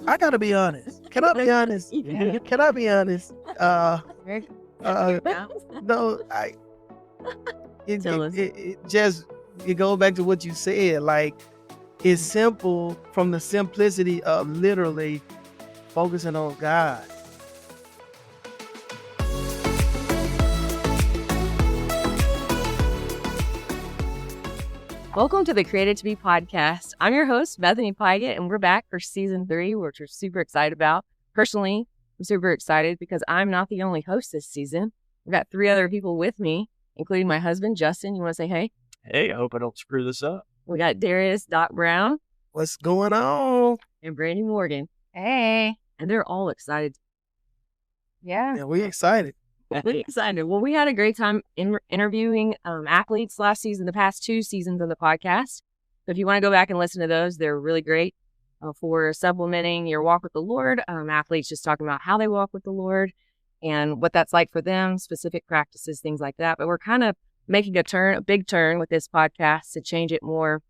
I gotta be honest. Can I be honest? Yeah. Can I be honest? No, Tell us. it goes back to what you said. Like, it's simple from the simplicity of literally focusing on God. Welcome to the Created to Be podcast. I'm your host, Bethany Pygott, and we're back for season 3, which we're super excited about. Personally, I'm super excited because I'm not the only host this season. We've got 3 other people with me, including my husband, Justin. You want to say hey? Hey, I hope I don't screw this up. We got Darius, Doc Brown. What's going on? And Brandi Morgan. Hey. And they're all excited. Yeah. We excited. We're excited. Well, we had a great time interviewing athletes last season, the past 2 seasons of the podcast. So if you want to go back and listen to those, they're really great for supplementing your walk with the Lord. Athletes just talking about how they walk with the Lord and what that's like for them, specific practices, things like that. But we're kind of making a big turn with this podcast to change it more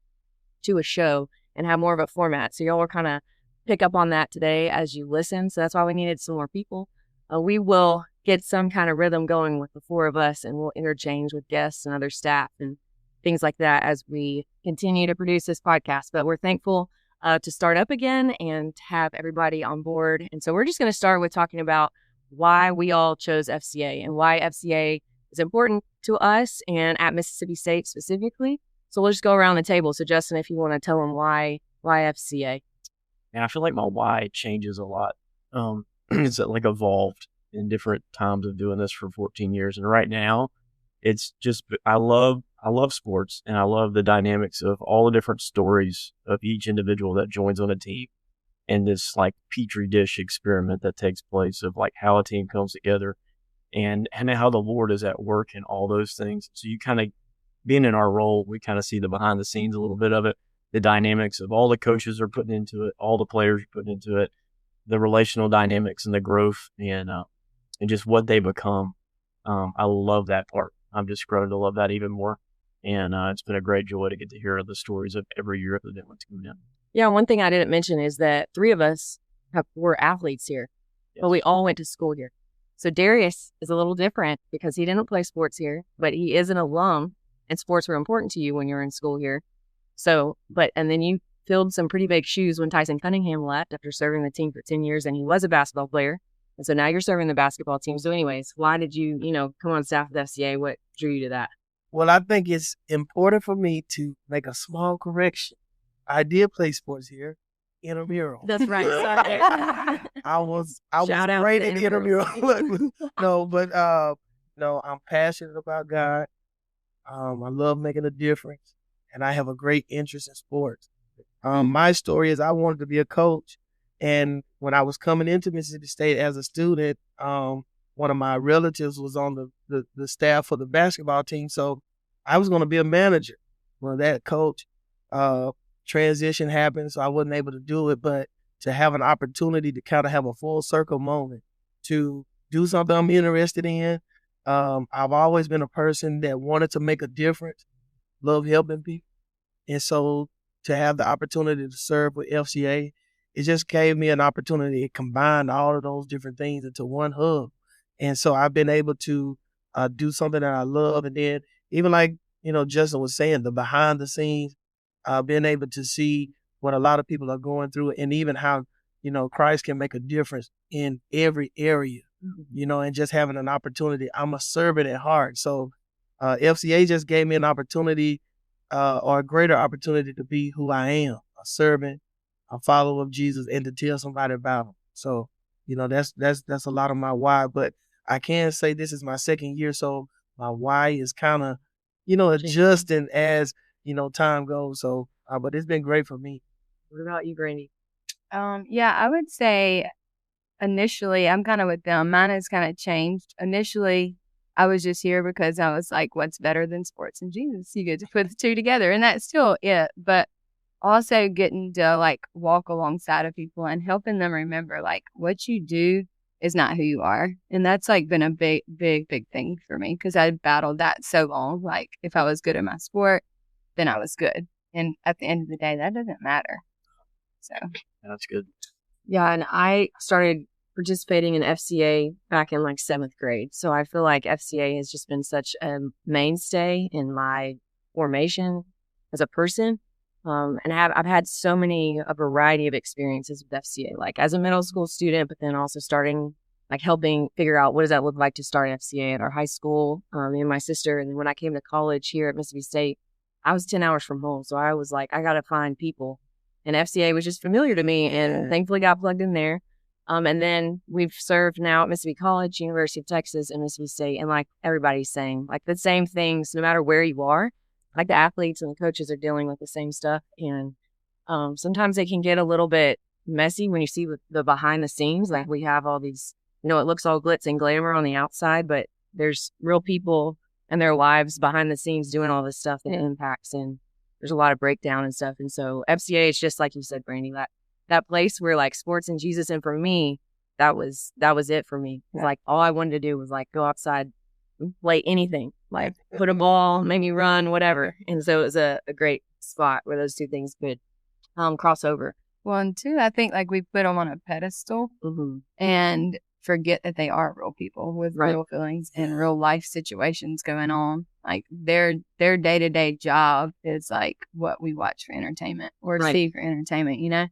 to a show and have more of a format. So y'all will kind of pick up on that today as you listen. So that's why we needed some more people. We will get some kind of rhythm going with the 4 of us, and we'll interchange with guests and other staff and things like that as we continue to produce this podcast. But we're thankful to start up again and have everybody on board. And so we're just going to start with talking about why we all chose FCA and why FCA is important to us and at Mississippi State specifically. So we'll just go around the table. So Justin, if you want to tell them why FCA. And I feel like my why changes a lot. It's like evolved in different times of doing this for 14 years. And right now, it's just, I love sports, and I love the dynamics of all the different stories of each individual that joins on a team, and this like petri dish experiment that takes place of like how a team comes together and how the Lord is at work in all those things. So you kind of, being in our role, we kind of see the behind the scenes a little bit of it, the dynamics of all the coaches are putting into it, all the players are putting into it, the relational dynamics and the growth and just what they become. I love that part. I'm just grown to love that even more. And it's been a great joy to get to hear the stories of every year of the different coming in. Yeah, one thing I didn't mention is that 3 of us were athletes here, but we all went to school here. So Darius is a little different because he didn't play sports here, but he is an alum, and sports were important to you when you were in school here. So, and then you filled some pretty big shoes when Tyson Cunningham left after serving the team for 10 years, and he was a basketball player. And so now you're serving the basketball team. So anyways, why did you, come on staff with FCA? What drew you to that? Well, I think it's important for me to make a small correction. I did play sports here, intramural. That's right. Sorry. I was Shout out great to at intramural. No, I'm passionate about God. I love making a difference, and I have a great interest in sports. My story is I wanted to be a coach. And when I was coming into Mississippi State as a student, one of my relatives was on the staff for the basketball team. So I was going to be a manager. Well, that coach transition happened, so I wasn't able to do it. But to have an opportunity to kind of have a full circle moment, to do something I'm interested in. I've always been a person that wanted to make a difference, love helping people. And so to have the opportunity to serve with FCA, it just gave me an opportunity to combine all of those different things into one hub. And so I've been able to do something that I love. And then even like, Justin was saying, the behind the scenes, being able to see what a lot of people are going through and even how, Christ can make a difference in every area, and just having an opportunity. I'm a servant at heart. So FCA just gave me an opportunity or a greater opportunity to be who I am, a servant, a follower of Jesus, and to tell somebody about him. So, that's a lot of my why. But I can say this is my 2nd year, so my why is kind of, adjusting as, time goes. So, but it's been great for me. What about you, Brandi? I would say initially I'm kind of with them. Mine has kind of changed. Initially, I was just here because I was like, what's better than sports and Jesus? You get to put the 2 together, and that's still it. But also getting to like walk alongside of people and helping them remember like what you do is not who you are. And that's like been a big thing for me because I battled that so long. Like if I was good at my sport, then I was good. And at the end of the day, that doesn't matter. So That's good. Yeah, and I started participating in FCA back in like 7th grade. So I feel like FCA has just been such a mainstay in my formation as a person. And I've had a variety of experiences with FCA, like as a middle school student, but then also starting, like helping figure out what does that look like to start an FCA at our high school, me and my sister. And then when I came to college here at Mississippi State, I was 10 hours from home. So I was like, I got to find people. And FCA was just familiar to me and thankfully got plugged in there. And then we've served now at Mississippi College, University of Texas, and Mississippi State. And like everybody's saying, like the same things, no matter where you are, like the athletes and the coaches are dealing with the same stuff. And sometimes it can get a little bit messy when you see the behind the scenes. Like we have all these, it looks all glitz and glamour on the outside, but there's real people and their lives behind the scenes doing all this stuff that impacts, and there's a lot of breakdown and stuff. And so FCA is just like you said, Brandi, that place where like sports and Jesus. And for me, that was it for me. Yeah. Like all I wanted to do was like go outside, play anything, like put a ball, maybe run, whatever. And so it was a great spot where those two things could cross over. Well, and two, I think like we put them on a pedestal and forget that they are real people with real feelings and real life situations going on. Like their day-to-day job is like what we watch for entertainment or see for entertainment,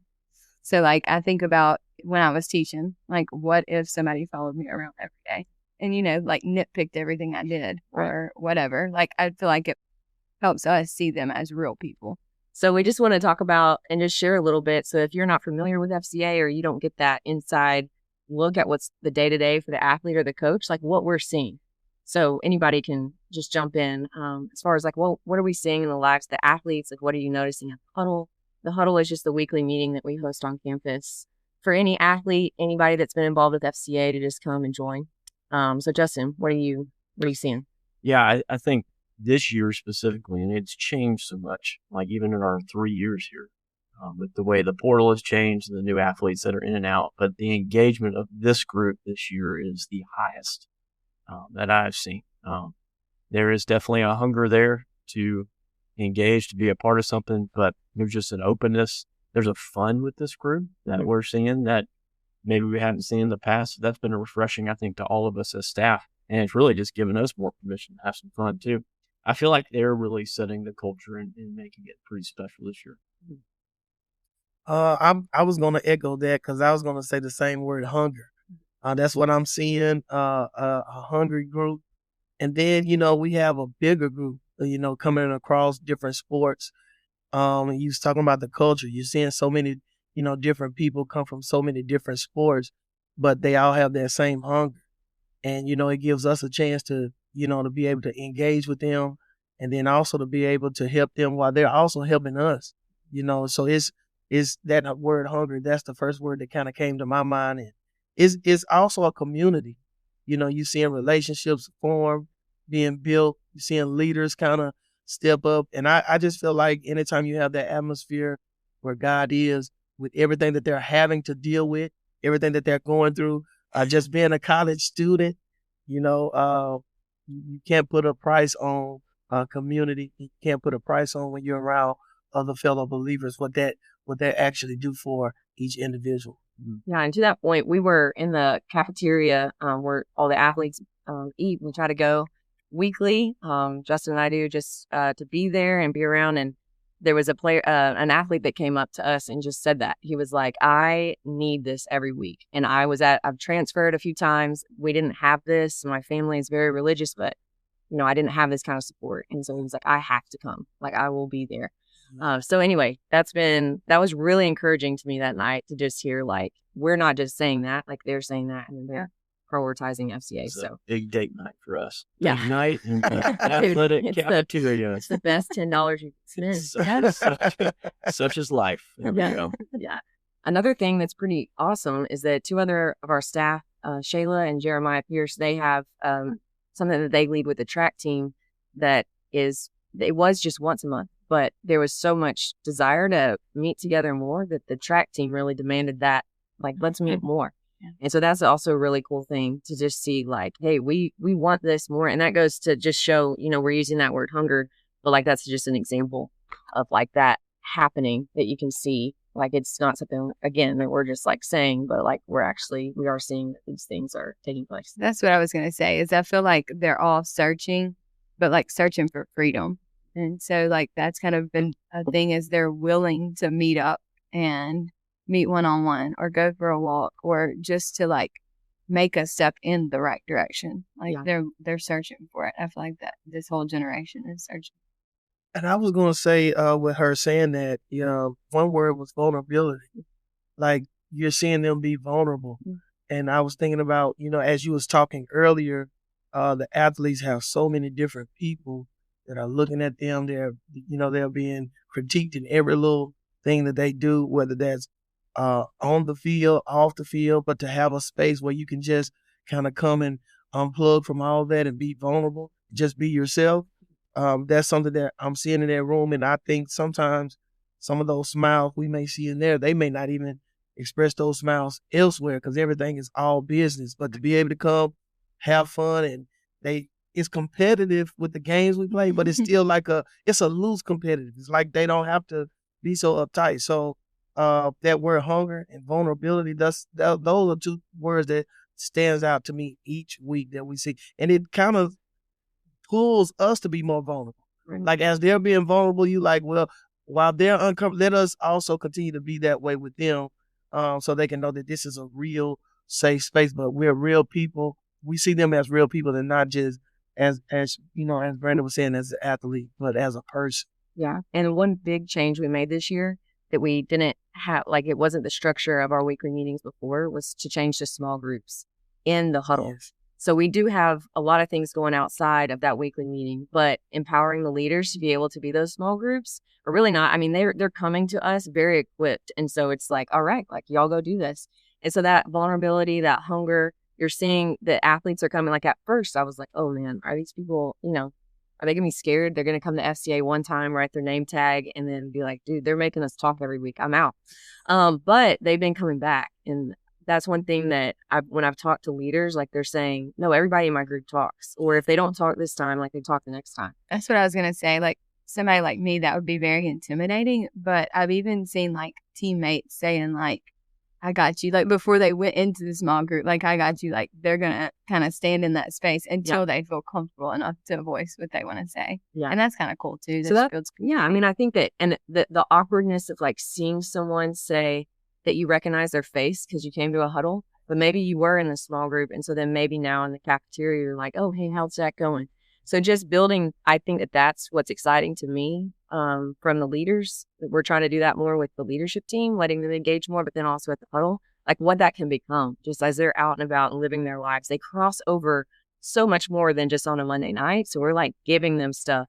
So like I think about when I was teaching, like what if somebody followed me around every day and, like nitpicked everything I did or whatever. Like I feel like it helps us see them as real people. So we just want to talk about and just share a little bit. So if you're not familiar with FCA or you don't get that inside look at what's the day-to-day for the athlete or the coach, like what we're seeing. So anybody can just jump in as far as like, well, what are we seeing in the lives of the athletes? Like, what are you noticing at the huddle? The huddle is just the weekly meeting that we host on campus for any athlete, anybody that's been involved with FCA to just come and join. So Justin, what are you seeing? Yeah, I think this year specifically, and it's changed so much, like even in our 3 years here, with the way the portal has changed and the new athletes that are in and out. But the engagement of this group this year is the highest that I've seen. There is definitely a hunger there to engage, to be a part of something, but there's just an openness. There's a fun with this group that we're seeing that maybe we haven't seen in the past. That's been refreshing, I think, to all of us as staff. And it's really just given us more permission to have some fun, too. I feel like they're really setting the culture and making it pretty special this year. I was going to echo that because I was going to say the same word, hunger. That's what I'm seeing, a hungry group. And then, we have a bigger group, coming across different sports. And you was talking about the culture. You're seeing so many, different people come from so many different sports, but they all have that same hunger. And, it gives us a chance to, to be able to engage with them and then also to be able to help them while they're also helping us, so it's that word hunger. That's the first word that kind of came to my mind. And it's also a community. You seeing relationships form, being built, you seeing leaders kind of step up. And I just feel like anytime you have that atmosphere where God is with everything that they're having to deal with, everything that they're going through, just being a college student, you can't put a price on community. You can't put a price on when you're around other fellow believers, what that actually do for each individual. Yeah, and to that point, we were in the cafeteria where all the athletes eat. We try to go weekly. Justin and I do just to be there and be around. And there was an athlete that came up to us and just said that. He was like, I need this every week. And I've transferred a few times. We didn't have this. My family is very religious, but, I didn't have this kind of support. And so he was like, I have to come. Like, I will be there. So anyway, that was really encouraging to me that night to just hear, like, we're not just saying that, like they're saying that and they're prioritizing FCA. It's so a big date night for us. Yeah. Date night and athletic cafeteria. It's the best $10 you can spend. Such is life. There we go. Yeah. Another thing that's pretty awesome is that two other of our staff, Shayla and Jeremiah Pierce, they have something that they lead with the track team it was just once a month. But there was so much desire to meet together more that the track team really demanded that, like, let's meet more. Yeah. And so that's also a really cool thing to just see, like, hey, we want this more. And that goes to just show, we're using that word hunger, but like that's just an example of like that happening that you can see Like, it's not something, again, that we're just like saying, but like we are seeing that these things are taking place. That's what I was going to say is I feel like they're all searching, but like searching for freedom. And so like that's kind of been a thing is they're willing to meet up and meet one-on-one or go for a walk or just to like make a step in the right direction. Like they're searching for it. I feel like that this whole generation is searching. And I was going to say, with her saying that, one word was vulnerability. Like, you're seeing them be vulnerable. And I was thinking about, as you was talking earlier, the athletes have so many different people that are looking at them. They're being critiqued in every little thing that they do, whether that's on the field, off the field, but to have a space where you can just kind of come and unplug from all that and be vulnerable, just be yourself. That's something that I'm seeing in that room. And I think sometimes some of those smiles we may see in there, they may not even express those smiles elsewhere because everything is all business. But to be able to come, have fun, and it's competitive with the games we play, but it's still it's a loose competitive. It's like they don't have to be so uptight. So that word hunger and vulnerability, those are two words that stands out to me each week that we see. And it kind of pulls us to be more vulnerable. Like, as they're being vulnerable, you like, well, while they're uncomfortable, let us also continue to be that way with them, so they can know that this is a real safe space. But we're real people. We see them as real people and not just as Brandi was saying, as an athlete, but as a person. Yeah. And one big change we made this year that we didn't have, like, it wasn't the structure of our weekly meetings before, was to change to small groups in the huddle. Yes. So we do have a lot of things going outside of that weekly meeting, but empowering the leaders to be able to be those small groups, or really not. I mean, they're coming to us very equipped. And so it's like, all right, like, y'all go do this. And so that vulnerability, that hunger, you're seeing the athletes are coming. Like, at first I was like, oh man, are these people, are they gonna be scared? They're gonna come to FCA one time, write their name tag, and then be like, dude, they're making us talk every week, I'm out. But they've been coming back. And that's one thing that when I've talked to leaders, like, they're saying, no, everybody in my group talks. Or if they don't talk this time, like, they talk the next time. That's what I was going to say. Like, somebody like me, that would be very intimidating. But I've even seen like teammates saying like, I got you. Like, before they went into the small group, like, I got you. Like, they're going to kind of stand in that space until they feel comfortable enough to voice what they want to say. Yeah. And that's kind of cool too. So I mean, I think that, and the awkwardness of like seeing someone say that you recognize their face because you came to a huddle, but maybe you were in a small group. And so then maybe now in the cafeteria, you're like, oh, hey, how's that going? So just building, I think that's what's exciting to me, from the leaders. We're trying to do that more with the leadership team, letting them engage more, but then also at the huddle, like what that can become just as they're out and about and living their lives. They cross over so much more than just on a Monday night. So we're like giving them stuff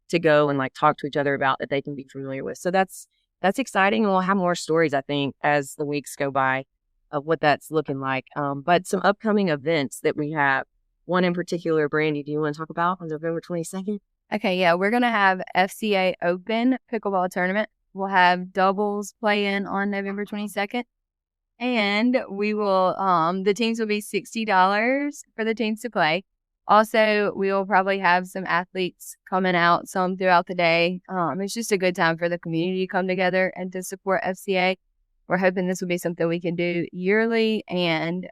to go and like talk to each other about that they can be familiar with. So that's exciting. And we'll have more stories, I think, as the weeks go by of what that's looking like. But some upcoming events that we have. One in particular, Brandi, do you want to talk about on November 22nd? Okay, yeah. We're going to have FCA Open Pickleball Tournament. We'll have doubles play-in on November 22nd. And we will, the teams will be $60 for the teams to play. Also, we will probably have some athletes coming out some throughout the day. It's just a good time for the community to come together and to support FCA. We're hoping this will be something we can do yearly. And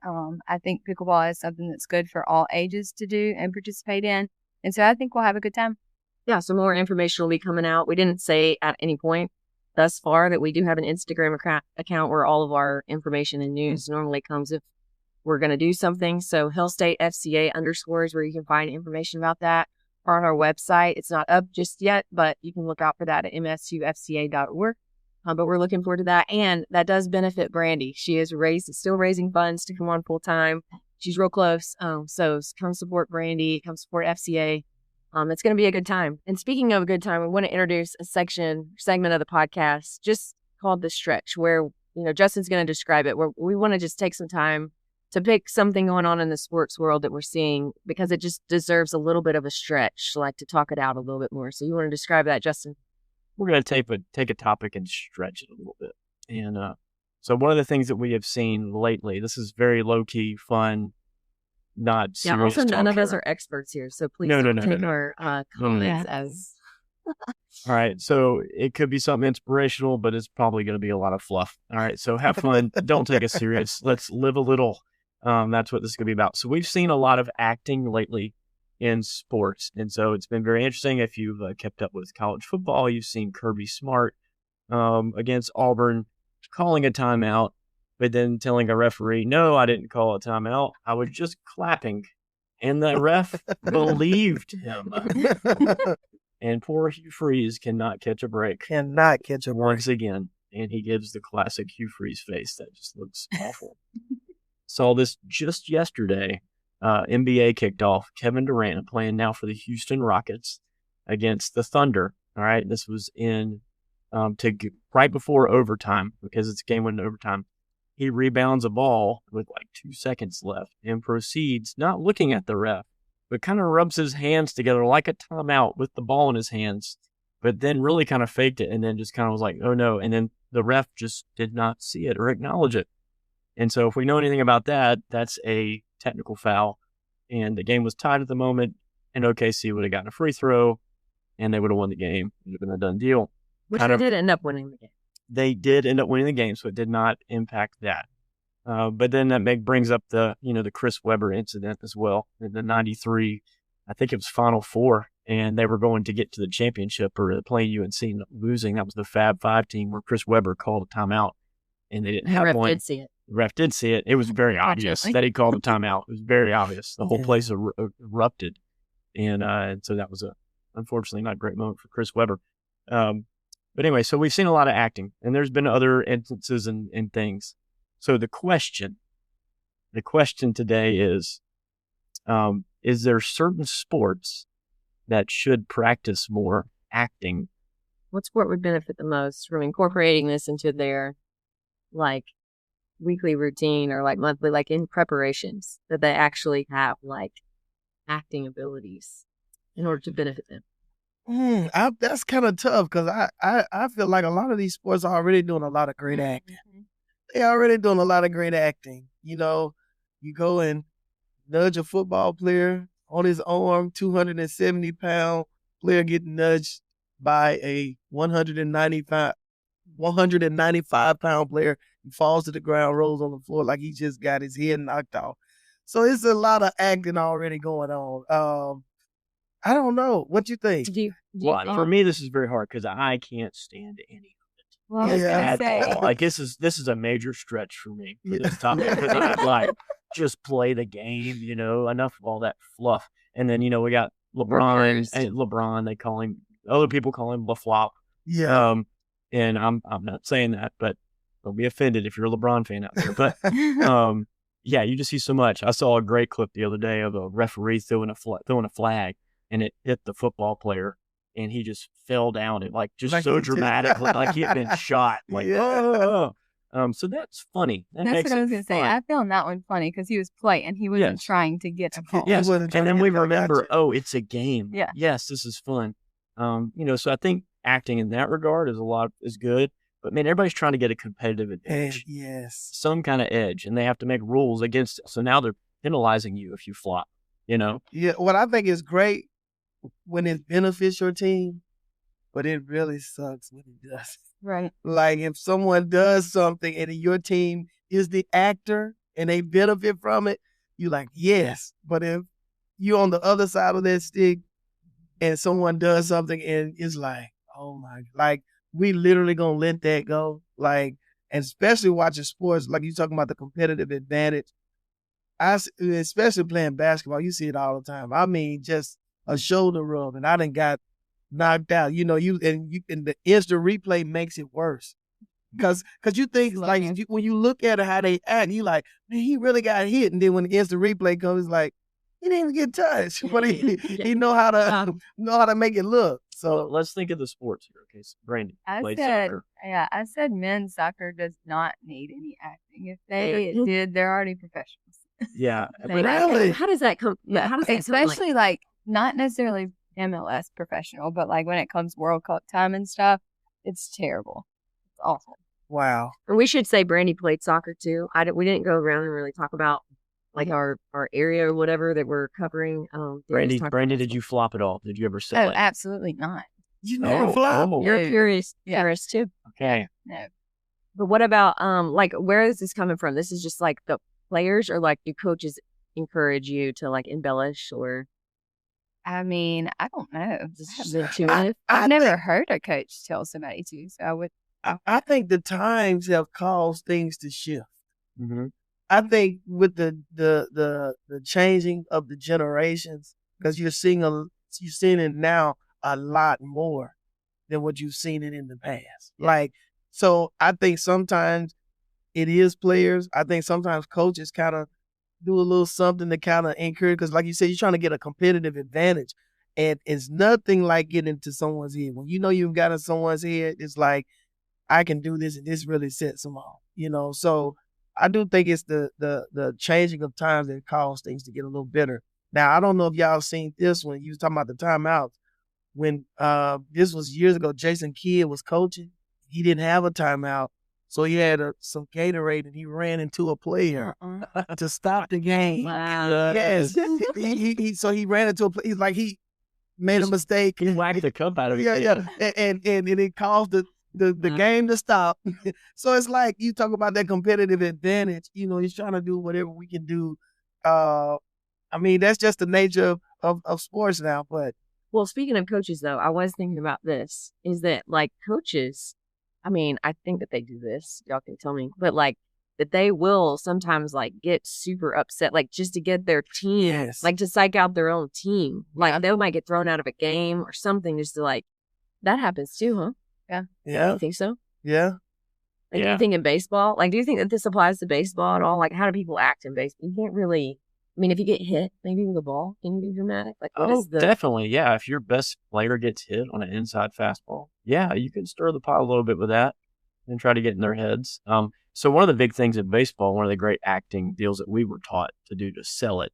I think pickleball is something that's good for all ages to do and participate in. And so I think we'll have a good time. Yeah, so more information will be coming out. We didn't say at any point thus far that we do have an Instagram account where all of our information and news normally comes if we're going to do something. So Hill State FCA _ is where you can find information about that. Or on our website. It's not up just yet, but you can look out for that at msufca.org. But we're looking forward to that. And that does benefit Brandi. She is still raising funds to come on full time. She's real close. So come support Brandi, come support FCA. It's going to be a good time. And speaking of a good time, we want to introduce a segment of the podcast just called The Stretch, where, Justin's going to describe it, where we want to just take some time to pick something going on in the sports world that we're seeing, because it just deserves a little bit of a stretch, like to talk it out a little bit more. So you want to describe that, Justin? We're going to take a topic and stretch it a little bit. And so one of the things that we have seen lately, this is very low-key, fun, not serious. Yeah, also none of us are experts here, so please don't take our comments as All right, so it could be something inspirational, but it's probably going to be a lot of fluff. All right, so have fun. Don't take us serious. Let's live a little. That's what this is going to be about. So we've seen a lot of acting lately in sports, and so it's been very interesting. If you've kept up with college football, you've seen Kirby Smart against Auburn calling a timeout, but then telling a referee, no, I didn't call a timeout. I was just clapping. And the ref believed him. And poor Hugh Freeze cannot catch a break. Cannot catch a break. Once again. And he gives the classic Hugh Freeze face that just looks awful. Saw this just yesterday. NBA kicked off. Kevin Durant playing now for the Houston Rockets against the Thunder. All right. This was in right before overtime, because it's game winning overtime. He rebounds a ball with like 2 seconds left and proceeds, not looking at the ref, but kind of rubs his hands together like a timeout with the ball in his hands, but then really kind of faked it and then just kind of was like, oh no. And then the ref just did not see it or acknowledge it. And so if we know anything about that, that's a technical foul. And the game was tied at the moment, and OKC would have gotten a free throw and they would have won the game. It would have been a done deal. Which they did end up winning the game. They did end up winning the game, so it did not impact that. But then that brings up the Chris Webber incident as well. In the 93, I think it was Final Four, and they were going to get to the championship or playing UNC and losing. That was the Fab Five team where Chris Webber called a timeout, and they didn't have one. The ref did see it. The ref did see it. It was very obvious that he called a timeout. It was very obvious. The whole place erupted. And so that was unfortunately not a great moment for Chris Webber. But anyway, so we've seen a lot of acting, and there's been other instances and things. So the question today is there certain sports that should practice more acting? What sport would benefit the most from incorporating this into their like weekly routine or like monthly, like in preparations, that they actually have like acting abilities in order to benefit them? That's kind of tough, because I feel like a lot of these sports are already doing a lot of great acting. Mm-hmm. They're already doing a lot of great acting. You know, you go and nudge a football player on his arm, 270-pound player getting nudged by a 195-pound player. He falls to the ground, rolls on the floor like he just got his head knocked off. So it's a lot of acting already going on. I don't know. What you think? For me, this is very hard because I can't stand any of it. Well, I was gonna say, like this is a major stretch for me for this topic, because I like just play the game, enough of all that fluff. And then we got LeBron. They call him. Other people call him LaFlop. Yeah. And I'm not saying that, but don't be offended if you're a LeBron fan out there. But yeah, you just see so much. I saw a great clip the other day of a referee throwing a flag, and it hit the football player, and he just fell down. It so dramatic, like he had been shot. So that's funny. That's what I was going to say. I found that one funny because he was playing. He wasn't trying to get a ball. Yes, and then we remember, it's a game. Yeah. Yes, this is fun. So I think acting in that regard is good. But man, everybody's trying to get a competitive advantage. Yes. Some kind of edge, and they have to make rules against it. So now they're penalizing you if you flop. Yeah, what I think is great when it benefits your team, but it really sucks when it doesn't. Right. Like if someone does something and your team is the actor and they benefit from it, you're like, yes. But if you're on the other side of that stick and someone does something and it's like, oh my, like we literally gonna let that go. Like, and especially watching sports, like you talking about the competitive advantage. Especially playing basketball, you see it all the time. I mean, just a shoulder rub and I done got knocked out. And the instant replay makes it worse. Because you think, when you look at it, how they act, you like, man, he really got hit. And then when the instant replay comes, it's like, he didn't even get touched. But he know how to make it look. So let's think of the sports here. Okay, so Brandi played soccer. Yeah, I said men's soccer does not need any acting. If they did, they're already professionals. Yeah. Really? How does that come? How does that especially not necessarily MLS professional, but like when it comes World Cup time and stuff, it's terrible. It's awful. Wow. And we should say Brandi played soccer too. We didn't go around and really talk about like our area or whatever that we're covering. Brandi, did you flop at all? Did you ever say? Oh, absolutely not. You never flop. You're Yeah. curious, Yeah. curious too. Okay. No. But what about like where is this coming from? This is just like the players, or like do coaches encourage you to like embellish, or I mean, I don't know. is it intuitive? I've never heard a coach tell somebody to, so I would. I think the times have caused things to shift. Mm-hmm. I think with the changing of the generations, because you're seeing it now a lot more than what you've seen it in the past. Like, so I think sometimes it is players. I think sometimes coaches kind of do a little something to kind of encourage, because like you said, you're trying to get a competitive advantage, and it's nothing like getting into someone's head. When you know you've got in someone's head, it's like, I can do this, and this really sets them off, So I do think it's the changing of times that cause things to get a little bitter. Now, I don't know if y'all seen this when you was talking about the timeouts. When this was years ago, Jason Kidd was coaching. He didn't have a timeout, so he had some Gatorade, and he ran into a player to stop the game. Wow. Yes, so he ran into a player. He's like, he made a mistake. He whacked the cup out of it. Yeah. And it caused the game to stop. So it's like you talk about that competitive advantage. He's trying to do whatever we can do. I mean, that's just the nature of sports now. But Well, speaking of coaches, though, I was thinking about this, is that like coaches, I mean, I think that they do this, y'all can tell me, but like that they will sometimes like get super upset, like just to get their team, Yes. like to psych out their own team. Like they might get thrown out of a game or something just to like, that happens too, huh? yeah, You think so? yeah. Like, do Yeah. you think in baseball, like, do you think that this applies to baseball at all? Like, how do people act in baseball? You can't really, I mean, if you get hit, maybe with a ball, can you be dramatic? Like, what Oh, is the, definitely. Yeah. If your best player gets hit on an inside fastball, yeah, you can stir the pot a little bit with that and try to get in their heads. So one of the big things in baseball, one of the great acting deals that we were taught to do to sell it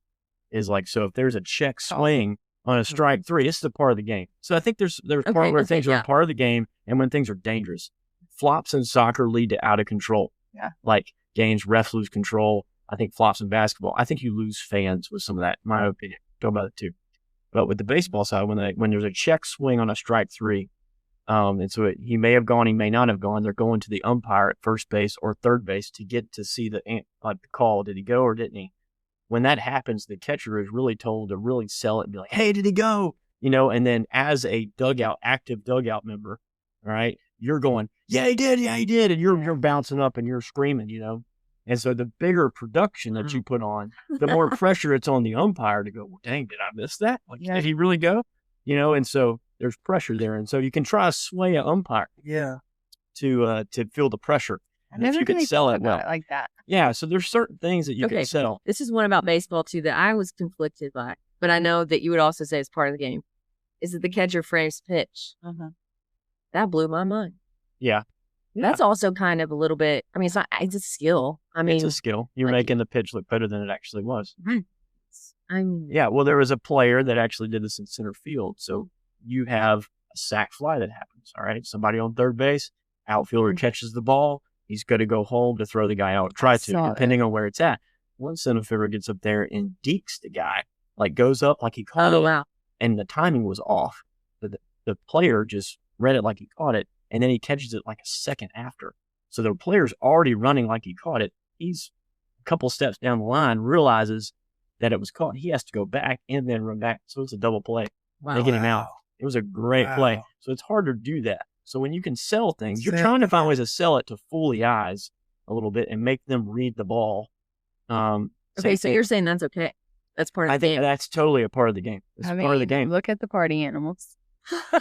is like, so if there's a check swing on a strike three, this is a part of the game. So I think there's part where things are a part of the game and when things are dangerous. Flops in soccer lead to out of control. Yeah. Like games, refs lose control. I think flops in basketball. I think you lose fans with some of that, in my opinion. Talk about it too. But with the baseball side, when there's a check swing on a strike three, and so he may have gone, he may not have gone. They're going to the umpire at first base or third base to get to see the call. Did he go or didn't he? When that happens, the catcher is really told to really sell it and be like, "Hey, did he go?" And then as a active dugout member, all right, you're going, "Yeah, he did. Yeah, he did," and you're bouncing up and you're screaming, And so the bigger production that you put on, the more pressure it's on the umpire to go, well, dang, did I miss that? Like, did he really go? And so there's pressure there. And so you can try to sway an umpire to feel the pressure. I And if never you can really sell thought it well. about it like that. Yeah, so there's certain things that you Okay. can sell. This is one about baseball too that I was conflicted by, but I know that you would also say it's part of the game. Is that the catcher frames pitch? That blew my mind. Yeah. That's also kind of a little bit. I mean, it's a skill. I mean, It's a skill. You're like- making the pitch look better than it actually was. I'm Yeah, well, there was a player that actually did this in center field. So you have a sac fly that happens, all right? Somebody on third base, outfielder catches the ball. He's going to go home to throw the guy out, try to, saw depending on where it's at. One center fielder gets up there and dekes the guy, like goes up like he caught oh it, wow. and the timing was off. The player just read it like he caught it, and then he catches it like a second after. So the player's already running like he caught it. He's a couple steps down the line, realizes that it was caught. He has to go back and then run back. So it's a double play. They get him out. It was a great play. Wow. So it's hard to do that. So when you can sell things, you're Sell- trying to find ways to sell it to fool the eyes a little bit and make them read the ball. Okay, same so thing. you're saying that's okay. That's part of I the think game. that's totally a part of the game. It's I part of the mean, game. look at the party animals.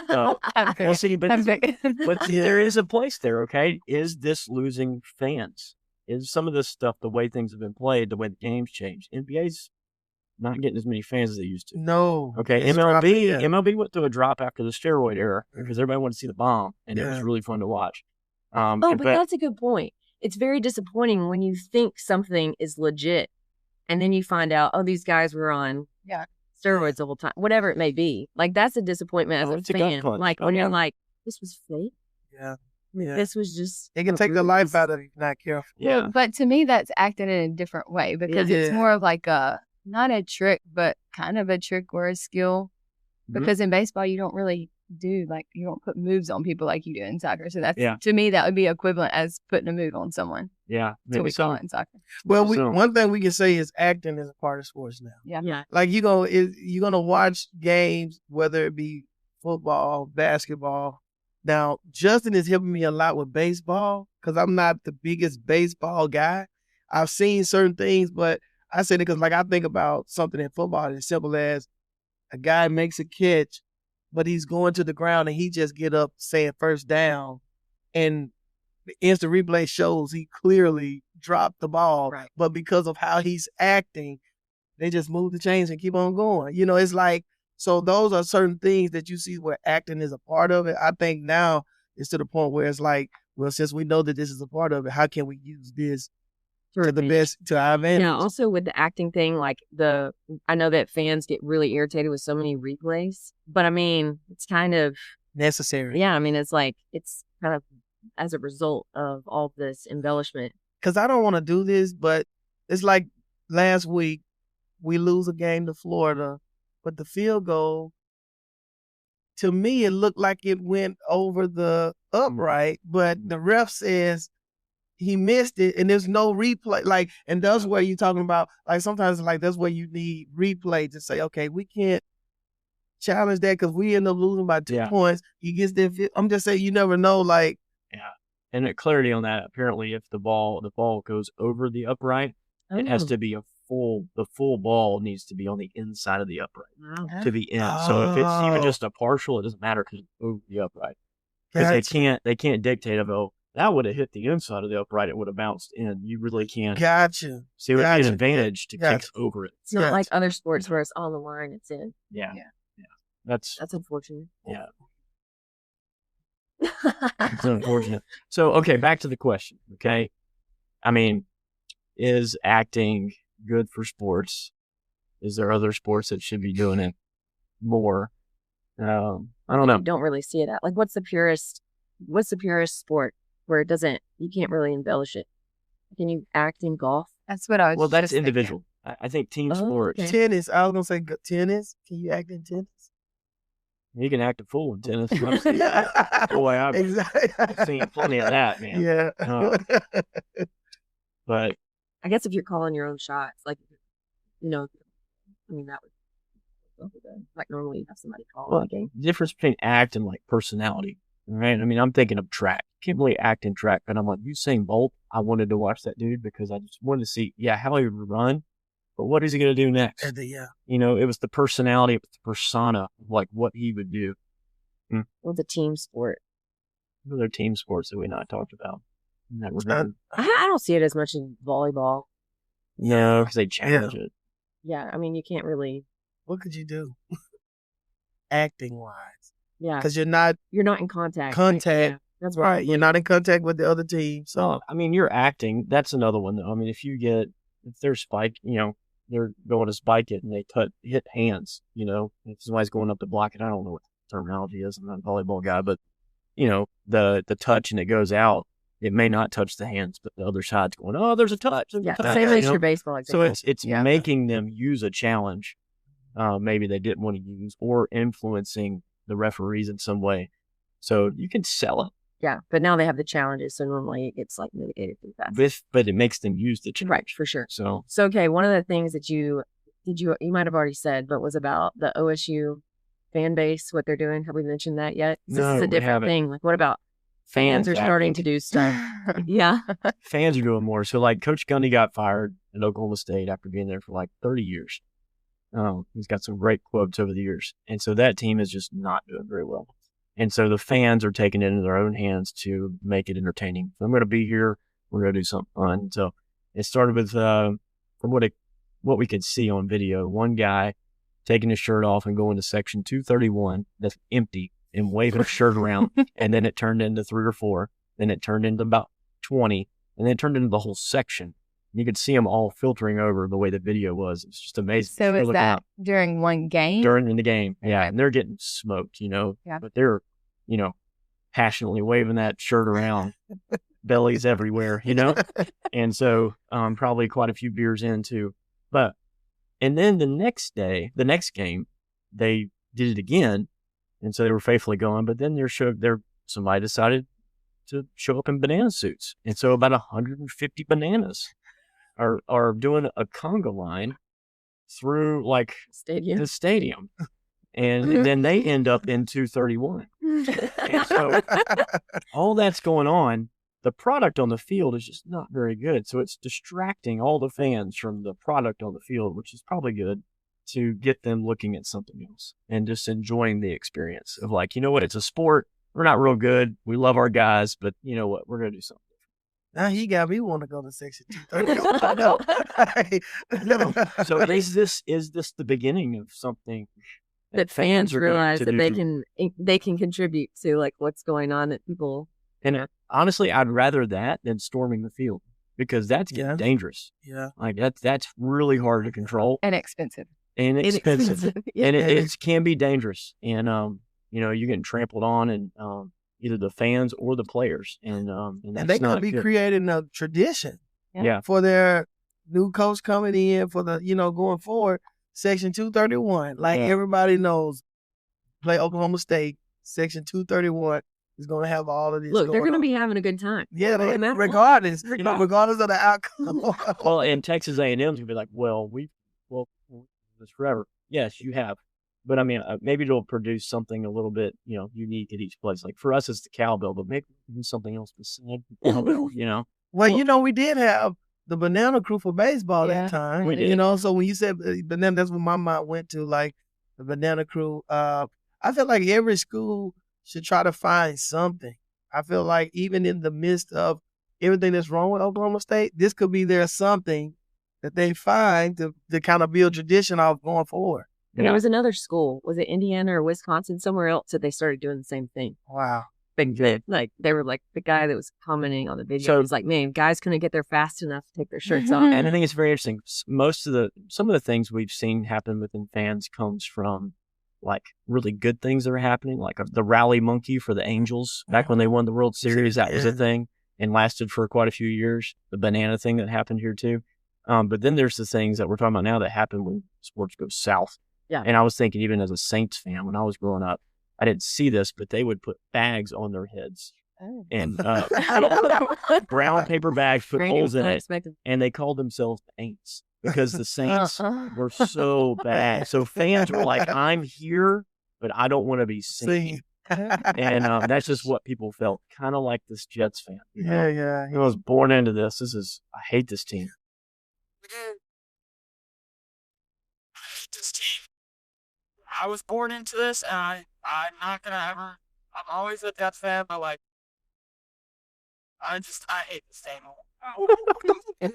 Uh, I'm well, see, but big. But there is a place there, okay? Is this losing fans? Is some of this stuff the way things have been played, the way the game's changed? NBA's not getting as many fans as they used to. No. Okay, It's dropping, yeah. MLB went through a drop after the steroid era because everybody wanted to see the bomb, and it was Yeah. really fun to watch. Oh, but that's a good point. It's very disappointing when you think something is legit and then you find out, oh, these guys were on Yeah. steroids the whole time, whatever it may be. Like, that's a disappointment Oh, as it's a a gut fan. punch. Like, Oh, when you're yeah. like, this was fake. Yeah. I mean, Yeah. this was just. It can take the life out of you if you're not careful. yeah. But to me, that's acted in a different way because it's Yeah. more of like not a trick, but kind of a trick or a skill. Mhm. Because in baseball, you don't really do, like, you don't put moves on people like you do in soccer. So that's, Yeah. to me, that would be equivalent as putting a move on someone. Yeah. That's what we call it in soccer. Well, So- one thing we can say is acting is a part of sports now. Yeah. Like you're gonna watch games, whether it be football, basketball. Now, Justin is helping me a lot with baseball because I'm not the biggest baseball guy. I've seen certain things, but I say that because like I think about something in football as simple as a guy makes a catch, but he's going to the ground and he just get up saying first down, and the instant replay shows he clearly dropped the ball, Right. but because of how he's acting, they just move the chains and keep on going. You know, it's like, so those are certain things that you see where acting is a part of it. I think now it's to the point where it's like, well, since we know that this is a part of it, how can we use this to the best, to our advantage? Yeah, also with the acting thing, like I know that fans get really irritated with so many replays, but I mean, it's kind of, Necessary. yeah, I mean, it's like, it's kind of as a result of all this embellishment. Because I don't want to do this, but it's like last week, we lose a game to Florida, but the field goal, to me, it looked like it went over the upright, but the ref says he missed it, and there's no replay. Like, and that's where you're talking about, like, sometimes, like, that's where you need replay to say, okay, we can't challenge that because we end up losing by 2 points. He gets there. I'm just saying, you never know, like. Yeah. And clarity on that, apparently, if the ball goes over the upright, it has to be the full ball needs to be on the inside of the upright to be in. So if it's even just a partial, it doesn't matter because it's over the upright. Because they can't dictate that would have hit the inside of the upright, it would have bounced in. You really can't. Gotcha. See, it would be an advantage to kick over it. It's not like other sports where it's on the line, it's in. Yeah. That's unfortunate. Yeah. It's unfortunate. So, okay, back to the question. Okay. I mean, is acting good for sports? Is there other sports that should be doing it more? I don't know. I don't really see it at, like, what's the purest sport where you can't really embellish it? Can you act in golf? That's what I was. Well, that's just individual. I think team sports. okay. Tennis. I was gonna say tennis. Can you act in tennis? You can act a fool in tennis. Boy, I've seen plenty of that, man. Yeah. But I guess if you're calling your own shots, like, I mean, that would like normally you have somebody call a game. The difference between act and like personality, right? I mean, I'm thinking of track. Can't really act in track, but I'm like, Usain Bolt. I wanted to watch that dude because I just wanted to see, how he would run, but what is he going to do next? Yeah. It was the personality, it was the persona, like what he would do. Well, the team sport. What other team sports that we not talked about in that regard? I don't see it as much in volleyball. No, because they challenge it. Yeah, I mean, you can't really. What could you do? Acting wise. Yeah. Because you're not in contact. Contact. Yeah, that's right. You're not in contact with the other team. So, I mean, you're acting. That's another one, though. I mean, if they're spike, they're going to spike it and they hit hands, if somebody's going up to block it. I don't know what the terminology is. I'm not a volleyball guy, but, the touch and it goes out. It may not touch the hands, but the other side's going, oh, there's a touch. Same as your baseball example. So it's making them use a challenge maybe they didn't want to use, or influencing the referees in some way. So you can sell it. Yeah, but now they have the challenges, so normally it gets like mitigated pretty fast. But it makes them use the challenge. Right, for sure. So okay, one of the things that you might have already said, but was about the OSU fan base, what they're doing. Have we mentioned that yet? This is a different thing. Like, what about fans are starting to do stuff? Yeah. Fans are doing more. So, like, Coach Gundy got fired at Oklahoma State after being there for like 30 years. He's got some great quotes over the years. And so that team is just not doing very well. And so the fans are taking it into their own hands to make it entertaining. So I'm going to be here. We're going to do something fun. So it started with, from what we could see on video, one guy taking his shirt off and going to section 231 that's empty and waving a shirt around. And then it turned into 3 or 4. Then it turned into about 20. And then it turned into the whole section. You could see them all filtering over the way the video was. It's just amazing. So is that during one game? During the game, yeah. And they're getting smoked, Yeah. But they're, passionately waving that shirt around, bellies everywhere, And so probably quite a few beers in too. And then the next game, they did it again. And so they were faithfully going, but then somebody decided to show up in banana suits. And so about 150 bananas are doing a conga line through like the stadium. And then they end up in 231. And so all that's going on. The product on the field is just not very good. So it's distracting all the fans from the product on the field, which is probably good to get them looking at something else and just enjoying the experience of like, you know what, it's a sport. We're not real good. We love our guys, but you know what, we're going to do something. Now he got me want to go to section 230. So is this the beginning of something that fans realize that they can contribute to like what's going on that people. And honestly, I'd rather that than storming the field because that's getting dangerous. Yeah, like that's really hard to control and expensive. And expensive, Yeah. and it can be dangerous. And you know, you're getting trampled on, and either the fans or the players, and they could be creating a tradition. Yeah, for their new coach coming in for the going forward. Section 231, like everybody knows, play Oklahoma State. Section 231 is going to have all of this. Look, they're going to be having a good time. Yeah, regardless of the outcome. Well, and Texas A&M's going to be like, well, this forever. Yes, you have, but I mean, maybe it'll produce something a little bit, unique at each place. Like for us, it's the cowbell, but maybe something else besides the cowbell. Well, we did have the banana crew for baseball that time. We did. So when you said banana, that's what my mind went to, like the banana crew. I feel like every school should try to find something. I feel like even in the midst of everything that's wrong with Oklahoma State, this could be their something that they find to kind of build tradition off going forward. And there was another school, was it Indiana or Wisconsin, somewhere else that they started doing the same thing. Wow. Like they were like the guy that was commenting on the video was like, man, guys couldn't get there fast enough to take their shirts off. And I think it's very interesting. Some of the things we've seen happen within fans comes from like really good things that are happening, like the rally monkey for the Angels back when they won the World Series. That was a thing and lasted for quite a few years. The banana thing that happened here too. But then there's the things that we're talking about now that happen when sports go south. Yeah. And I was thinking, even as a Saints fan, when I was growing up, I didn't see this, but they would put bags on their heads and brown paper bags, put holes in it, and they called themselves the Aints because the Saints were so bad. So fans were like, I'm here, but I don't want to be seen. And that's just what people felt, kind of like this Jets fan. Yeah. I was born into this. I hate this team. I was born into this, and I'm not gonna ever. I'm always a Jets fan, but like, I hate this team.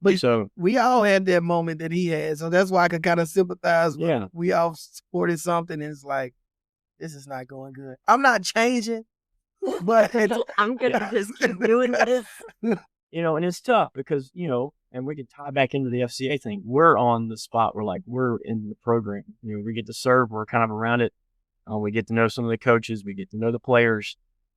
But so we all had that moment that he had, so that's why I could kind of sympathize. Yeah, we all supported something, and it's like, this is not going good. I'm not changing, but I'm gonna just keep doing this. And it's tough because and we can tie back into the FCA thing. We're on the spot. We're in the program. We get to serve. We're kind of around it. We get to know some of the coaches. We get to know the players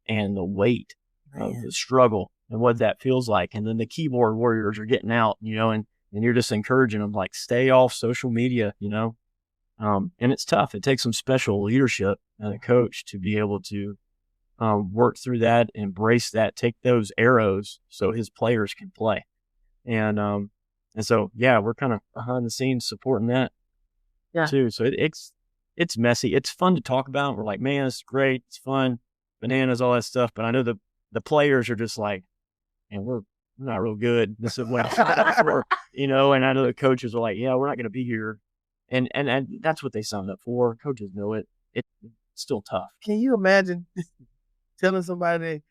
and the weight of the struggle and what that feels like. And then the keyboard warriors are getting out, and you're just encouraging them, like, stay off social media, and it's tough. It takes some special leadership and a coach to be able to work through that, embrace that, take those arrows so his players can play. And so, we're kind of behind the scenes supporting that too. So it's messy. It's fun to talk about. We're like, man, it's great. It's fun. Bananas, all that stuff. But I know the players are just like, man, we're not real good. This is what, and I know the coaches are like, yeah, we're not going to be here. And that's what they signed up for. Coaches know it. It's still tough. Can you imagine telling somebody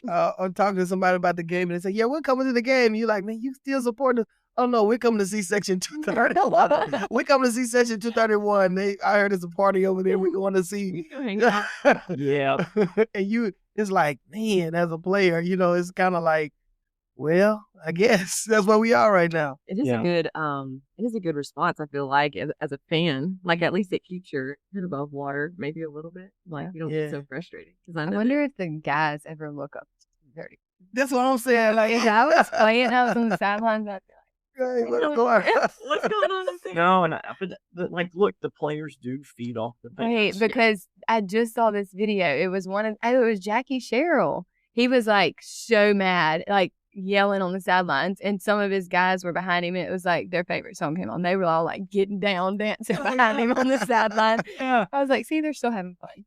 or talking to somebody about the game and they say, yeah, we're coming to the game. And you're like, man, you still supporting us? Oh, no, we're coming to see Section 230. We're coming to see Section 231. I heard there's a party over there. We're going to see. Yeah. And it's like, man, as a player, it's kind of like, well, I guess that's where we are right now. It is a good response, I feel like, as a fan. Like, at least it keeps your head above water, maybe a little bit. Like, you don't get so frustrated. I wonder if the guys ever look up to 230. That's what I'm saying. Like, if I was playing, I was on the sidelines, I'd be Hey, what's going on? What's going on in there? No, and like, look, the players do feed off the Right, fans. because I just saw this video. It was it was Jackie Sherrill. He was like so mad, like yelling on the sidelines, and some of his guys were behind him. And it was like their favorite song came on. They were all like getting down, dancing behind him on the sideline. Yeah. I was like, see, they're still having fun.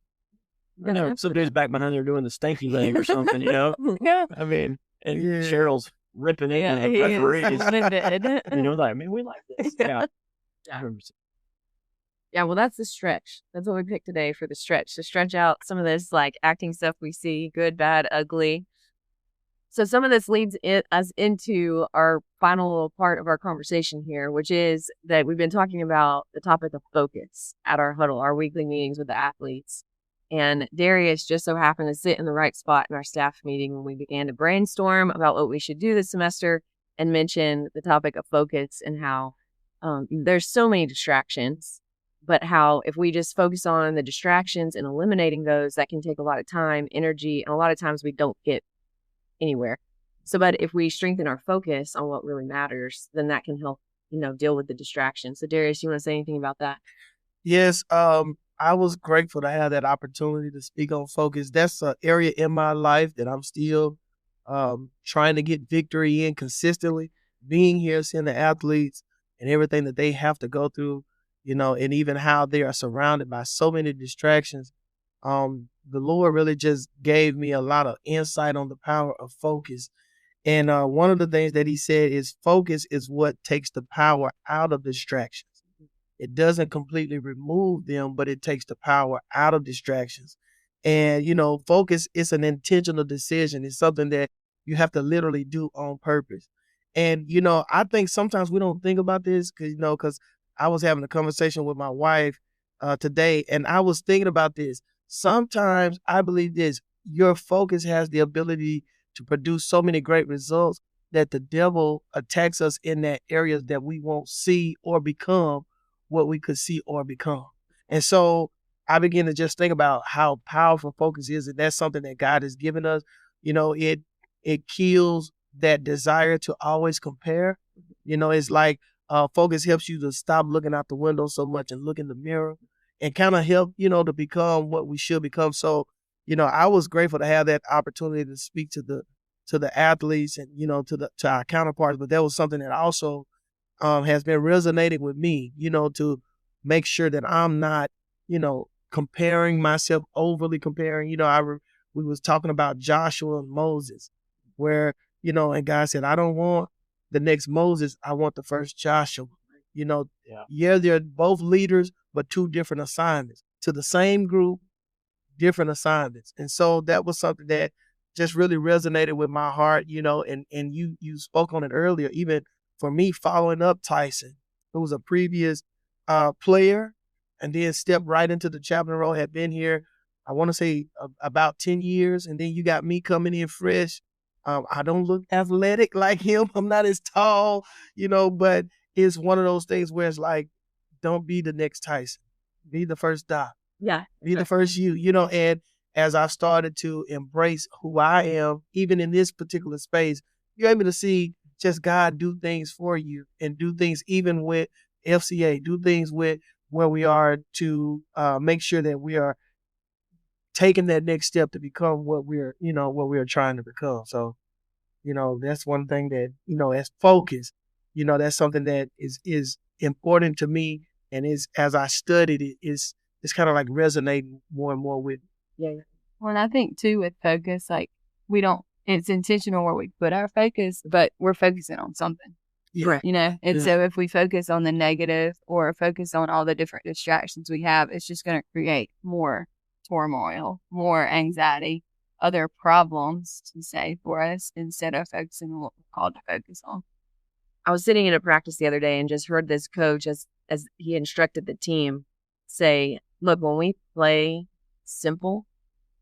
You know, some dude's back behind there doing the stanky leg or something, you know? Yeah. I mean, and Yeah. Cheryl's ripping in the He is referees. limited. You know, like, man, we like this. Yeah. 100%. Yeah, well, that's the stretch. That's what we picked today for the stretch, to stretch out some of this like acting stuff we see, good, bad, ugly. So some of this leads us into our final little part of our conversation here, which is that we've been talking about the topic of focus at our huddle, our weekly meetings with the athletes. And Darius just so happened to sit in the right spot in our staff meeting when we began to brainstorm about what we should do this semester and mention the topic of focus and how there's so many distractions, but how if we just focus on the distractions and eliminating those, that can take a lot of time, energy, and a lot of times we don't get anywhere. So, but if we strengthen our focus on what really matters, then that can help, deal with the distractions. So Darius, you want to say anything about that? Yes, I was grateful to have that opportunity to speak on focus. That's an area in my life that I'm still trying to get victory in consistently. Being here, seeing the athletes and everything that they have to go through, and even how they are surrounded by so many distractions. The Lord really just gave me a lot of insight on the power of focus. And one of the things that he said is focus is what takes the power out of distractions. It doesn't completely remove them, but it takes the power out of distractions. And, focus is an intentional decision. It's something that you have to literally do on purpose. And, I think sometimes we don't think about this because I was having a conversation with my wife today, and I was thinking about this. Sometimes I believe this, your focus has the ability to produce so many great results that the devil attacks us in that areas that we won't see or become what we could see or become. And so I began to just think about how powerful focus is. And that's something that God has given us. It kills that desire to always compare. It's like focus helps you to stop looking out the window so much and look in the mirror and kind of help, to become what we should become. So, I was grateful to have that opportunity to speak to the athletes and, to our counterparts. But that was something that also has been resonating with me, to make sure that I'm not, comparing myself, overly comparing. We was talking about Joshua and Moses, where, and God said, I don't want the next Moses. I want the first Joshua. Yeah, they're both leaders, but two different assignments to the same group, different assignments. And so that was something that just really resonated with my heart, and you spoke on it earlier, even for me following up Tyson, who was a previous player and then stepped right into the chaplain role, had been here, I want to say about 10 years. And then you got me coming in fresh. I don't look athletic like him. I'm not as tall, but it's one of those things where it's like, don't be the next Tyson. Be the first Doc. Yeah. Be the first you, and as I've started to embrace who I am, even in this particular space, you're able to see just God do things for you and do things even with FCA, do things with where we are to make sure that we are taking that next step to become what we're trying to become. So, that's one thing that, as focus, that's something that is important to me. And as I studied it, it's kind of like resonating more and more with me. Yeah. Well, and I think too with focus, like it's intentional where we put our focus, but we're focusing on something. Yeah. Right. And so if we focus on the negative or focus on all the different distractions we have, it's just going to create more turmoil, more anxiety, other problems to say for us instead of focusing on what we're called to focus on. I was sitting in a practice the other day and just heard this coach as he instructed the team say, look, when we play simple,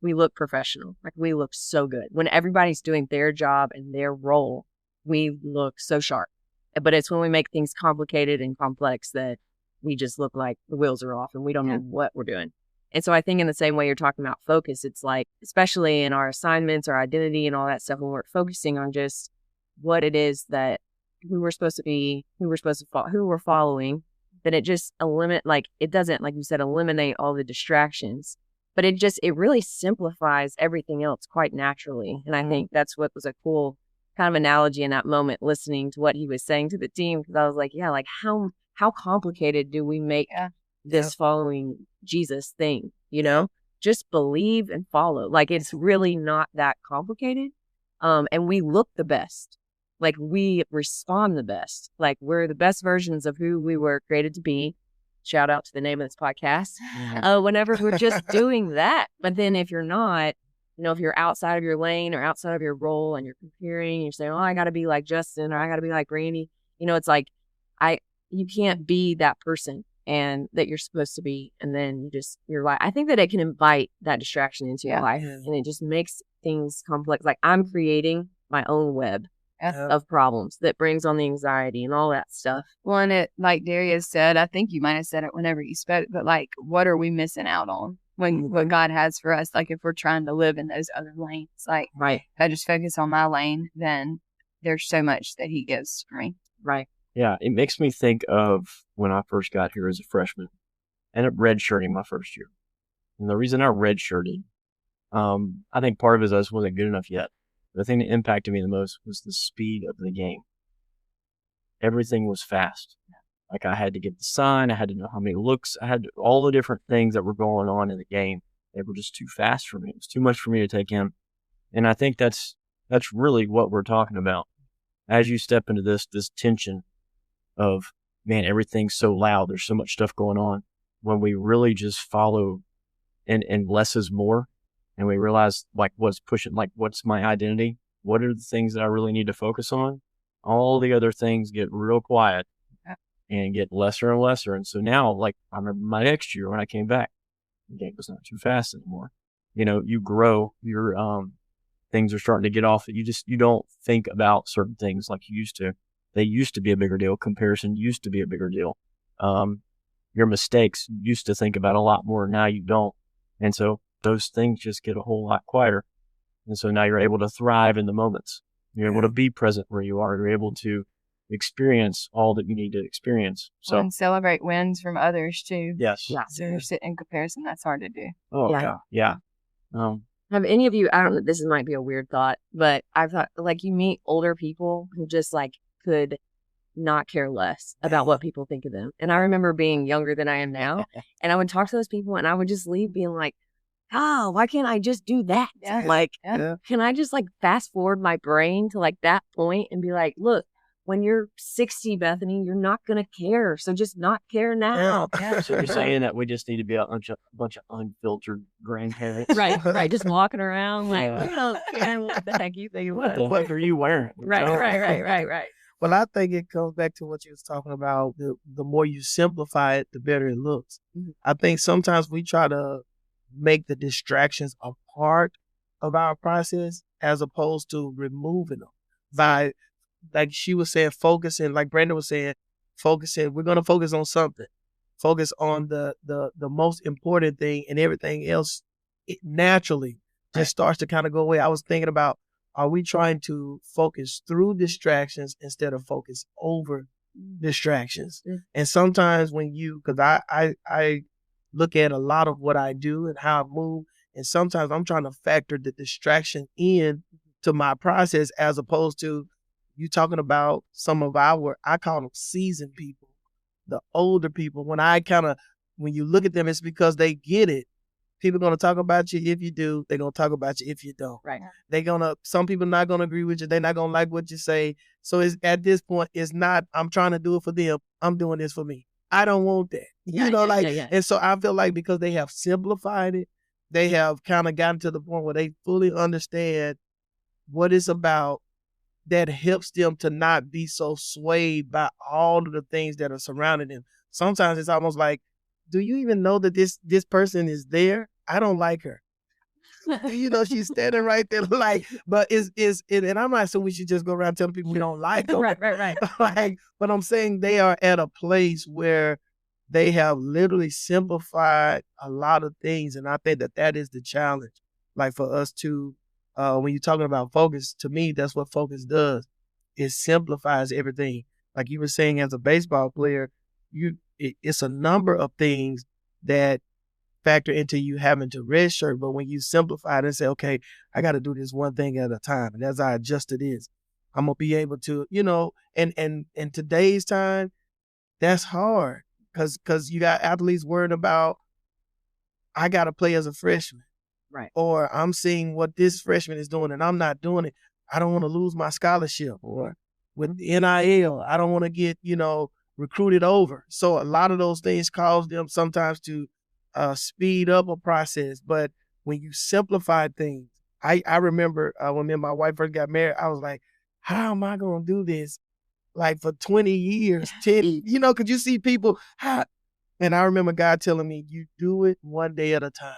we look professional. Like we look so good. When everybody's doing their job and their role, we look so sharp. But it's when we make things complicated and complex that we just look like the wheels are off and we don't know what we're doing. And so I think in the same way you're talking about focus, it's like, especially in our assignments, our identity and all that stuff, when we're focusing on just what it is that who we're supposed to be, who we're following, then it just it doesn't, like you said, eliminate all the distractions, but it really simplifies everything else quite naturally. And I think that's what was a cool kind of analogy in that moment, listening to what he was saying to the team, because I was like, yeah, like how complicated do we make this following Jesus thing? Just believe and follow. Like, it's really not that complicated. And we look the best. Like, we respond the best. Like, we're the best versions of who we were created to be. Shout out to the name of this podcast. Whenever we're just doing that. But then if you're not, if you're outside of your lane or outside of your role and you're comparing, you're saying, oh, I got to be like Justin, or I got to be like Brandi. It's like, you can't be that person and that you're supposed to be. And then your life, I think that it can invite that distraction into your life, and it just makes things complex. Like, I'm creating my own web of problems that brings on the anxiety and all that stuff. Well, and it, like Darius said, I think you might have said it whenever you spoke, but like, what are we missing out on when what God has for us? Like, if we're trying to live in those other lanes, like, right. If I just focus on my lane, then there's so much that he gives for me. Right. Yeah, it makes me think of when I first got here as a freshman. I ended up redshirting my first year. And the reason I redshirted, I think part of it is I just wasn't good enough yet. The thing that impacted me the most was the speed of the game. Everything was fast. Like, I had to get the sign, I had to know how many looks, I had all the different things that were going on in the game. They were just too fast for me. It was too much for me to take in. And I think that's really what we're talking about. As you step into this tension of, man, everything's so loud, there's so much stuff going on. When we really just follow and less is more, and we realize, like, what's pushing, like, what's my identity? What are the things that I really need to focus on? All the other things get real quiet and get lesser and lesser. And so now, like, I remember my next year when I came back, the game was not too fast anymore. You grow, your things are starting to get off. You don't think about certain things like you used to. They used to be a bigger deal. Comparison used to be a bigger deal. Your mistakes you used to think about a lot more. Now you don't. And so those things just get a whole lot quieter. And so now you're able to thrive in the moments. You're able to be present where you are. You're able to experience all that you need to experience. So, and celebrate wins from others too. Yes. Yeah. So in comparison, that's hard to do. Oh, yeah. Have any of you, I don't know, this might be a weird thought, but I've thought, like, you meet older people who just, like, could not care less about what people think of them. And I remember being younger than I am now, and I would talk to those people and I would just leave being like, oh, why can't I just do that? Yeah. Like, can I just, like, fast forward my brain to, like, that point and be like, look, when you're 60, Bethany, you're not going to care. So just not care now. Yeah. So you're saying that we just need to be a bunch of unfiltered grandparents? Right. Just walking around like, what the heck you think you was? What the fuck are you wearing? Right. Well, I think it comes back to what you was talking about. The more you simplify it, the better it looks. Mm-hmm. I think sometimes we try to make the distractions a part of our process as opposed to removing them by, like she was saying, focusing, like Brandon was saying, focusing. We're going to focus on something. Focus on the most important thing, and everything else, it naturally just starts to kind of go away. I was thinking about, are we trying to focus through distractions instead of focus over distractions? Mm-hmm. And sometimes because I look at a lot of what I do and how I move, and sometimes I'm trying to factor the distraction in to my process, as opposed to you talking about some of I call them seasoned people, the older people. When you look at them, it's because they get it. People are going to talk about you if you do. They're going to talk about you if you don't. Right. Some people not going to agree with you. They're not going to like what you say. So at this point, it's not, I'm trying to do it for them. I'm doing this for me. I don't want that. And so I feel like because they have simplified it, they have kind of gotten to the point where they fully understand what it's about. That helps them to not be so swayed by all of the things that are surrounding them. Sometimes it's almost like, do you even know that this person is there? I don't like her. She's standing right there, like, but and I'm not saying we should just go around telling people we don't like them. Right. Like, but I'm saying they are at a place where they have literally simplified a lot of things, and I think that is the challenge. Like, for us to, when you're talking about focus, to me, that's what focus does. it simplifies everything. Like you were saying, as a baseball player, it's a number of things that factor into you having to redshirt. But when you simplify it and say, okay, I got to do this one thing at a time, and as I adjust to this, I'm gonna be able to, and in today's time, that's hard because you got athletes worried about, I got to play as a freshman. Right. Or I'm seeing what this freshman is doing and I'm not doing it. I don't want to lose my scholarship. Or with NIL, I don't want to get, recruited over. So a lot of those things cause them sometimes to speed up a process. But when you simplify things, I remember when me and my wife first got married, I was like, how am I going to do this? Like for 20 years, 10, could you see people, and I remember God telling me, you do it one day at a time.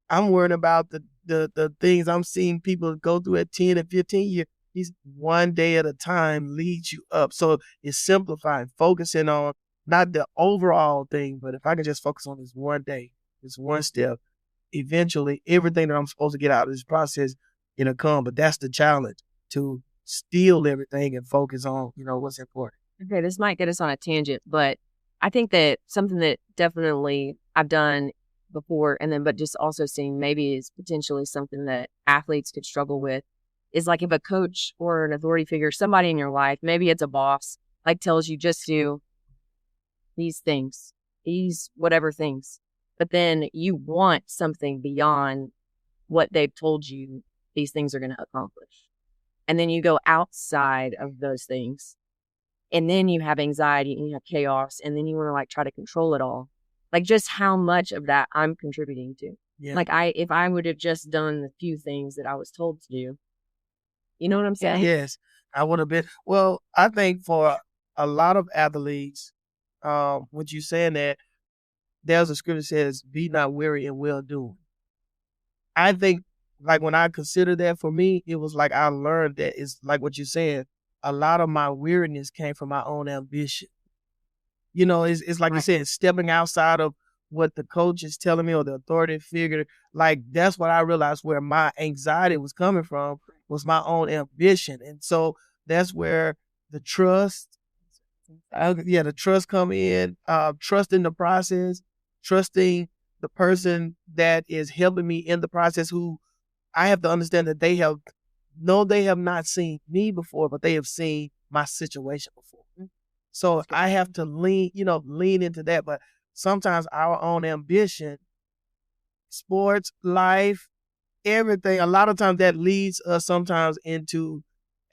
I'm worrying about the things I'm seeing people go through at 10 and 15 years. These one day at a time leads you up. So it's simplifying, focusing on not the overall thing, but if I can just focus on this one day, this one step, eventually everything that I'm supposed to get out of this process, it'll come. But that's the challenge, to steal everything and focus on, what's important. Okay, this might get us on a tangent, but I think that something that definitely I've done before, but just also seeing maybe is potentially something that athletes could struggle with, is like if a coach or an authority figure, somebody in your life, maybe it's a boss, like tells you just do these things, these whatever things, but then you want something beyond what they've told you these things are going to accomplish. And then you go outside of those things, and then you have anxiety and you have chaos, and then you want to try to control it all. Like just how much of that I'm contributing to. Yeah. Like if I would have just done the few things that I was told to do, you know what I'm saying? Yes, I would have been. Well, I think for a lot of athletes, what you saying that there's a scripture that says, be not weary in well doing. I think like when I consider that, for me, it was like I learned that it's like what you're saying. A lot of my weariness came from my own ambition. It's like you said, stepping outside of what the coach is telling me or the authority figure. Like that's what I realized where my anxiety was coming from, was my own ambition. And so that's where the trust, the trust come in, trusting the process, trusting the person that is helping me in the process, who I have to understand that they have not seen me before, but they have seen my situation before. So I have to lean into that. But sometimes our own ambition, sports, life, everything, a lot of times that leads us sometimes into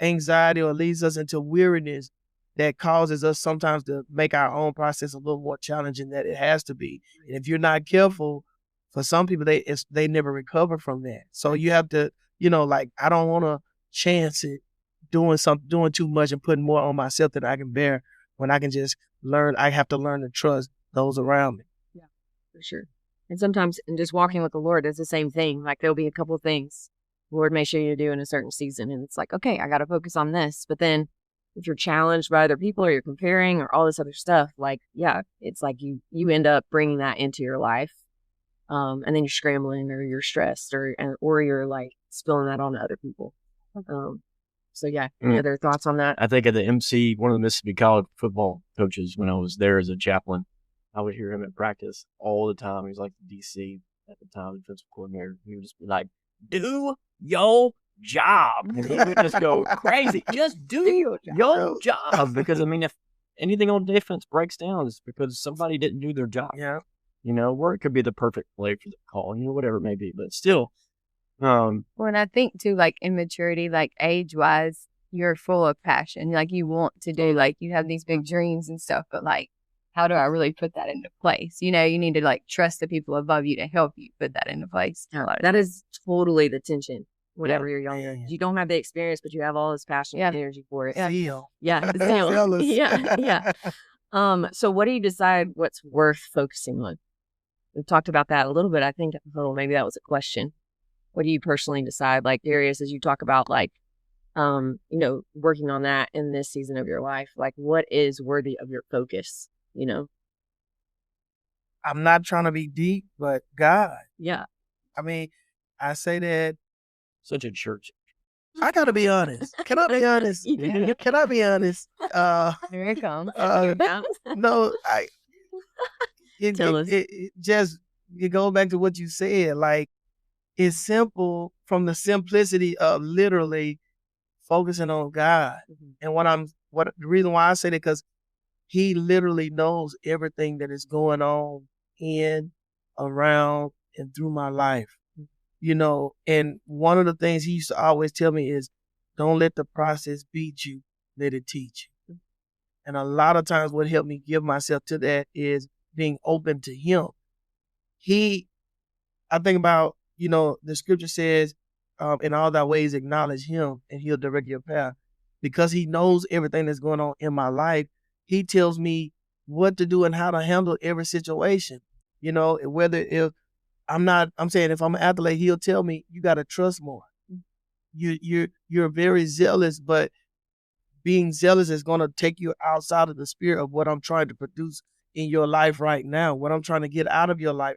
anxiety or leads us into weariness that causes us sometimes to make our own process a little more challenging than it has to be. And if you're not careful, for some people, they never recover from that. So you have to, I don't want to chance it doing too much and putting more on myself than I can bear, when I can just I have to learn to trust those around me. Yeah, for sure. And sometimes in just walking with the Lord, it's the same thing. Like there'll be a couple of things the Lord may show you to do in a certain season. And it's like, okay, I got to focus on this. But then if you're challenged by other people or you're comparing or all this other stuff, it's like you end up bringing that into your life. And then you're scrambling or you're stressed or you're like spilling that on other people. So yeah, any other thoughts on that? I think at the MC, one of the Mississippi College football coaches, when I was there as a chaplain, I would hear him at practice all the time. He was like the DC at the time, defensive coordinator. He would just be like, do your job. And he would just go crazy. Just do your job. Because, if anything on defense breaks down, it's because somebody didn't do their job. Yeah. Where it could be the perfect play for the call, whatever it may be. But still, well, and I think too, like immaturity, like age wise, you're full of passion. Like you want to do, like you have these big dreams and stuff, but like, how do I really put that into place? You need to trust the people above you to help you put that into place. That is totally the tension. Whenever you're young, you don't have the experience, but you have all this passion and energy for it. Feel. Yeah. Yeah. So what do you decide what's worth focusing on? We've talked about that a little bit. I think maybe that was a question. What do you personally decide? Like Darius, as you talk about working on that in this season of your life, like what is worthy of your focus? I'm not trying to be deep, but God. Yeah. I say that. Such a church. I gotta be honest. Can I be honest? Yeah. Can I be honest? Here it comes. No, Tell us. it just, you go back to what you said. Like, it's simple from the simplicity of literally focusing on God. And what the reason why I say that, because he literally knows everything that is going on in, around, and through my life. And one of the things he used to always tell me is, don't let the process beat you, let it teach you. And a lot of times what helped me give myself to that is being open to him. I think about, the scripture says, in all thy ways acknowledge him and he'll direct your path. Because he knows everything that's going on in my life, he tells me what to do and how to handle every situation. If I'm saying if I'm an athlete, he'll tell me, you got to trust more. You're very zealous, but being zealous is going to take you outside of the spirit of what I'm trying to produce in your life right now, what I'm trying to get out of your life.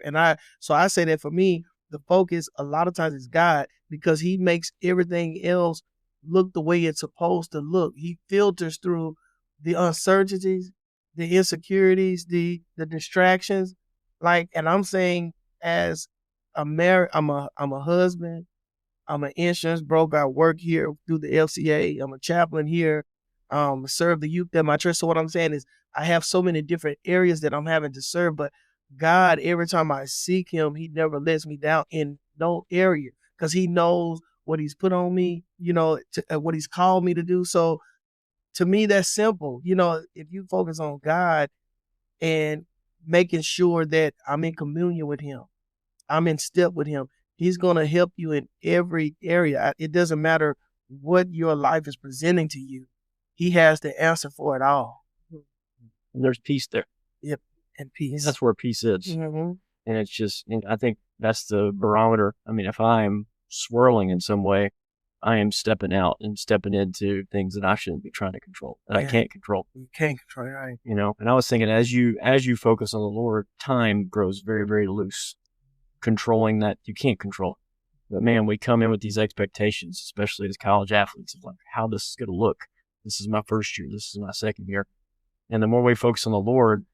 So I say that for me, the focus a lot of times is God, because he makes everything else look the way it's supposed to look. He filters through the uncertainties, the insecurities, the distractions. And I'm saying, as I'm a husband, I'm an insurance broker. I work here through the FCA. I'm a chaplain here. Serve the youth at my church. So what I'm saying is, I have so many different areas that I'm having to serve, but God, every time I seek him, he never lets me down in no area, because he knows what he's put on me, what he's called me to do. So to me, that's simple. If you focus on God and making sure that I'm in communion with him, I'm in step with him, he's going to help you in every area. It doesn't matter what your life is presenting to you. He has the answer for it all. And there's peace there. Yep. And peace. That's where peace is. Mm-hmm. And it's just, and I think that's the barometer. I mean, if I'm swirling in some way, I am stepping out and stepping into things that I shouldn't be trying to control, that I can't control. You can't control, right? And I was thinking, as you focus on the Lord, time grows very, very loose, controlling that you can't control. But man, we come in with these expectations, especially as college athletes, of like how this is going to look. This is my first year. This is my second year. And the more we focus on the Lord,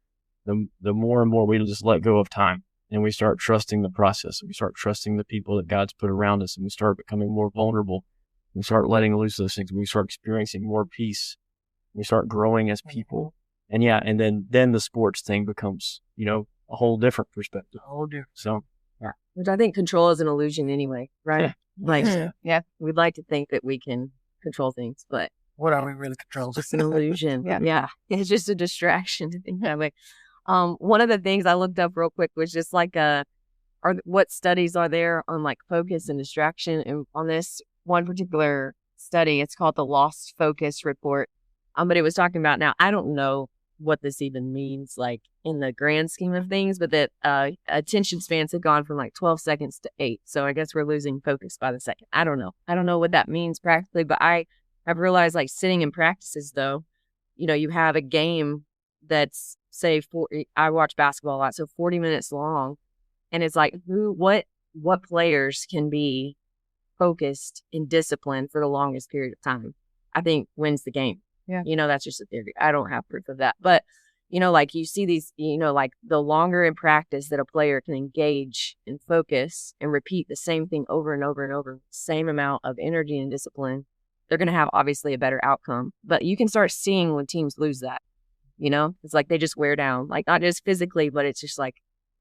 the more and more we just let go of time, and we start trusting the process. And we start trusting the people that God's put around us, and we start becoming more vulnerable. We start letting loose those things. We start experiencing more peace. We start growing as people. And then the sports thing becomes, a whole different perspective. A whole different. So, yeah. Which I think control is an illusion anyway, right? Yeah. We'd like to think that we can control things, but what are we really controlling? It's an illusion. Yeah. It's just a distraction to think that way. One of the things I looked up real quick was just what studies are there on like focus and distraction. And on this one particular study, it's called the Lost Focus Report. But it was talking about, now I don't know what this even means, like in the grand scheme of things, but that attention spans have gone from like 12 seconds to 8. So I guess we're losing focus by the second. I don't know what that means practically, but I've realized, like, sitting in practices, though, you have a game that's, say, I watch basketball a lot, so 40 minutes long. And it's like, what players can be focused and disciplined for the longest period of time, I think wins the game. Yeah. That's just a theory. I don't have proof of that. But, like you see these, like the longer in practice that a player can engage and focus and repeat the same thing over and over and over, same amount of energy and discipline, they're going to have obviously a better outcome. But you can start seeing when teams lose that, it's like they just wear down, like not just physically, but it's just like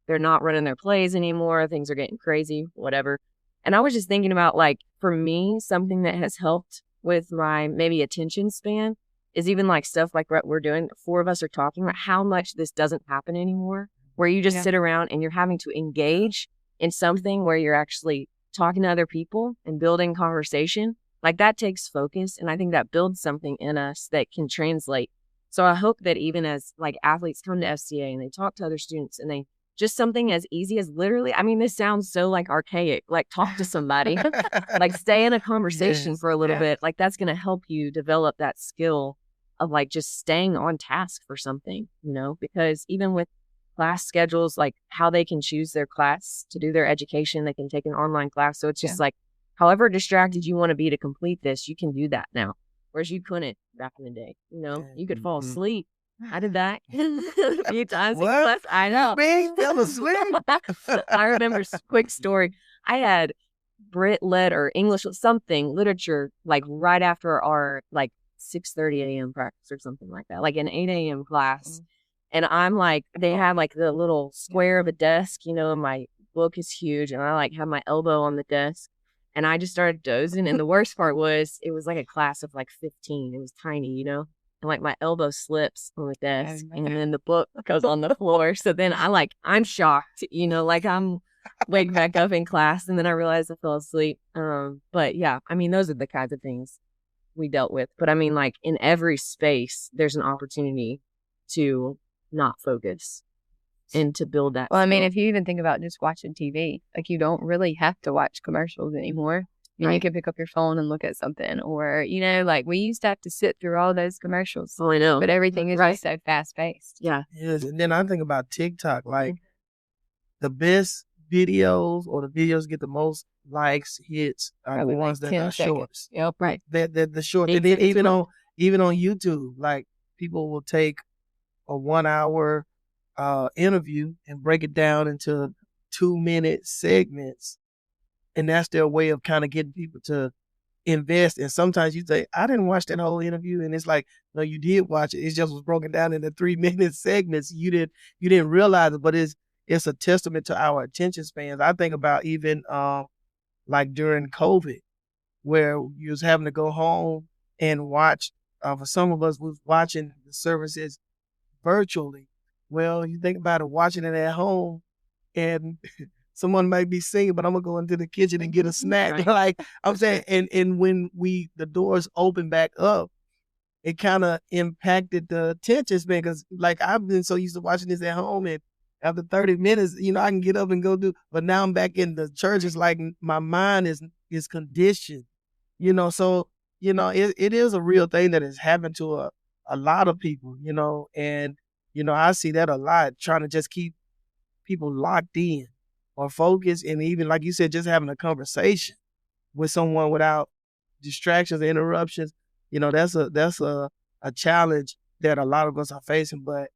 they're not running their plays anymore. Things are getting crazy, whatever. And I was just thinking about, like, for me, something that has helped with my maybe attention span is even like stuff like what we're doing. 4 of us are talking about how much this doesn't happen anymore, where you just sit around and you're having to engage in something where you're actually talking to other people and building conversation. Like, that takes focus, and I think that builds something in us that can translate. So I hope that even as like athletes come to FCA and they talk to other students, and they just something as easy as literally, I mean, this sounds so like archaic, like talk to somebody, like stay in a conversation for a little bit. Like, that's going to help you develop that skill of like just staying on task for something, because even with class schedules, like how they can choose their class to do their education, they can take an online class. So it's just like, however distracted you want to be to complete this, you can do that now. Whereas you couldn't back in the day. You know, you could fall asleep. I did that a few times. in What? class. I know. Me? Fell asleep? I remember quick story. I had Brit Lit or English something literature like right after our like 6:30 a.m. practice or something like that, like an 8 a.m. class. And I'm like, they had like the little square of a desk, you know, and my book is huge, and I like have my elbow on the desk, and I just started dozing. And the worst part was it was like a class of like 15. It was tiny, you know. And like my elbow slips on the desk, and then the book goes on the floor. So then I'm shocked, you know, like I'm wake back up in class, and then I realized I fell asleep. But yeah, I mean, those are the kinds of things we dealt with. But I mean, like in every space, there's an opportunity to not focus and to build that. Well, I mean, if you even think about just watching TV, like you don't really have to watch commercials anymore. And you can pick up your phone and look at something, or, you know, like we used to have to sit through all those commercials. Oh, I know. But everything is just so fast paced. Yeah. Yes, and then I think about TikTok, like the best videos or the videos get the most likes, hits are the Probably ones like that 10 are seconds. shorts. Yep. Right. The short. Eight And then seconds even on YouTube, like people will take a 1 hour interview and break it down into 2-minute segments, and that's their way of kind of getting people to invest. And sometimes you say, I didn't watch that whole interview, and it's like, no, you did watch it. It just was broken down into 3-minute segments. You didn't realize it, but it's a testament to our attention spans. I think about even like during COVID, where you was having to go home and watch. For some of us, was watching the services virtually. Well, you think about it, watching it at home, and someone might be singing, but I'm gonna go into the kitchen and get a snack. Right. Like I'm saying, and when the doors open back up, it kind of impacted the attention span, because like I've been so used to watching this at home, and after 30 minutes, you know, I can get up and go do. But now I'm back in the church. It's like my mind is conditioned, you know. So you know, it is a real thing that has happened to a lot of people, you know, and you know, I see that a lot, trying to just keep people locked in or focused, and even like you said, just having a conversation with someone without distractions or interruptions. You know, that's a challenge that a lot of us are facing. But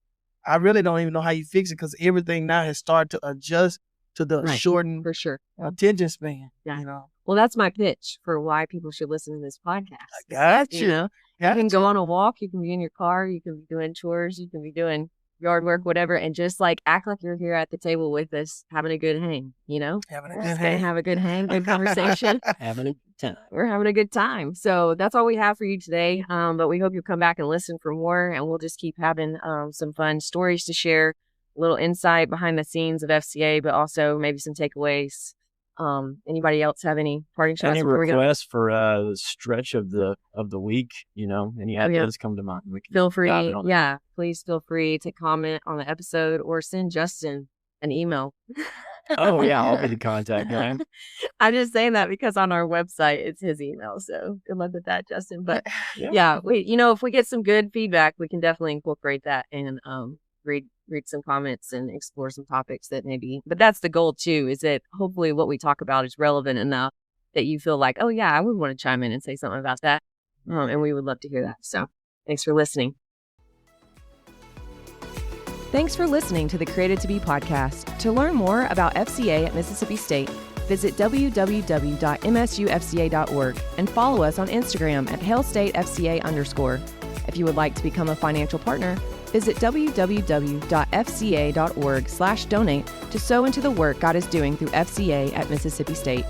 I really don't even know how you fix it, because everything now has started to adjust to the shortened For sure. attention span. Yeah. You know, Well, that's my pitch for why people should listen to this podcast. gotcha. You know, you can go on a walk, you can be in your car, you can be doing chores, you can be doing yard work, whatever, and just like act like you're here at the table with us, having a good hang, you know? Having a Just good gonna hang. have a good hang, good conversation. Having a good time. We're having a good time. So that's all we have for you today. But we hope you'll come back and listen for more, and we'll just keep having some fun stories to share, a little insight behind the scenes of FCA, but also maybe some takeaways. Anybody else have any parting shots Any before we go? requests for the stretch of the week? You know, any ideas come to mind? We can Feel free. dive in on that. Yeah, please feel free to comment on the episode or send Justin an email. Oh yeah, I'll be the contact guy. I'm just saying that because on our website it's his email, so good luck with that, Justin. But Yeah. yeah, if we get some good feedback, we can definitely incorporate that and read some comments and explore some topics that maybe. But that's the goal too, is that hopefully what we talk about is relevant enough that you feel like, oh yeah, I would want to chime in and say something about that, and we would love to hear that. So thanks for listening. Thanks for listening to the Created to Be podcast. To learn more about FCA at Mississippi State, visit www.msufca.org and follow us on Instagram at HailStateFCA_. If you would like to become a financial partner, visit www.fca.org/donate to sow into the work God is doing through FCA at Mississippi State.